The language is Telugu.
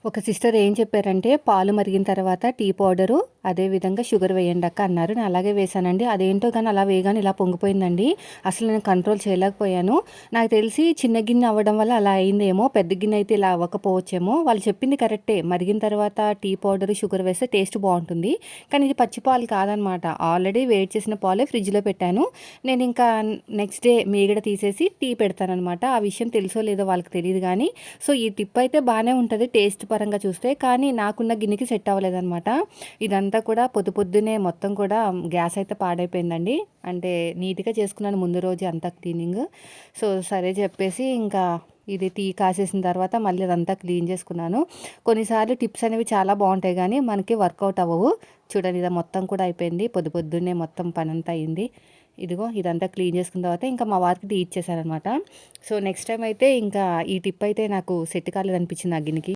ఒక సిస్టర్ ఏం చెప్పారంటే, పాలు మరిగిన తర్వాత టీ పౌడరు, అదేవిధంగా షుగర్ వేయండి అక్క అన్నారు. నేను అలాగే వేశానండి. అదేంటో కానీ అలా వేయగానే ఇలా పొంగిపోయిందండి. అసలు నేను కంట్రోల్ చేయలేకపోయాను. నాకు తెలిసి చిన్న గిన్నె అవ్వడం వల్ల అలా అయిందేమో, పెద్ద గిన్నె అయితే ఇలా అవ్వకపోవచ్చేమో. వాళ్ళు చెప్పింది కరెక్టే. మరిగిన తర్వాత టీ పౌడరు, షుగర్ వేస్తే టేస్ట్ బాగుంటుంది. కానీ ఇది పచ్చి పాలు కాదనమాట. ఆల్రెడీ వేడి చేసిన పాలే ఫ్రిడ్జ్‌లో పెట్టాను. నేను ఇంకా నెక్స్ట్ డే మీగడ తీసేసి టీ పెడతాననమాట. ఆ విషయం తెలుసో లేదో వాళ్ళకి తెలీదు గానీ, సో ఈ టిప్ అయితే బానే ఉంటది టేస్ట్ పరంగా చూస్తే. కానీ నాకున్న గిన్నెకి సెట్ అవ్వలేదనమాట. ఇదంతా కూడా పొద్దున్నే మొత్తం కూడా గ్యాస్ అయితే పాడైపోయిందండి. అంటే నీట్‌గా చేసుకున్నాను ముందు రోజే అంతా క్లీనింగ్. సో సరే చెప్పేసి ఇంకా ఇది టీ కాసేసిన తర్వాత మళ్ళీ అదంతా క్లీన్ చేసుకున్నాను. కొన్నిసార్లు టిప్స్ అనేవి చాలా బావుంటాయి గానీ, మనకి వర్కౌట్ అవ్వవు. చూడండి ఇది మొత్తం కూడా అయిపోయింది. పొద్దున్నే మొత్తం పనంతా అయింది. ఇదిగో ఇదంతా క్లీన్ చేసుకున్న తర్వాత ఇంకా మా వారికి టీ ఇచ్చేసాననమాట. సో నెక్స్ట్ టైమ్ అయితే ఇంకా ఈ టిప్ అయితే నాకు సెట్ కాలేదనిపించింది ఆ గిన్నెకి.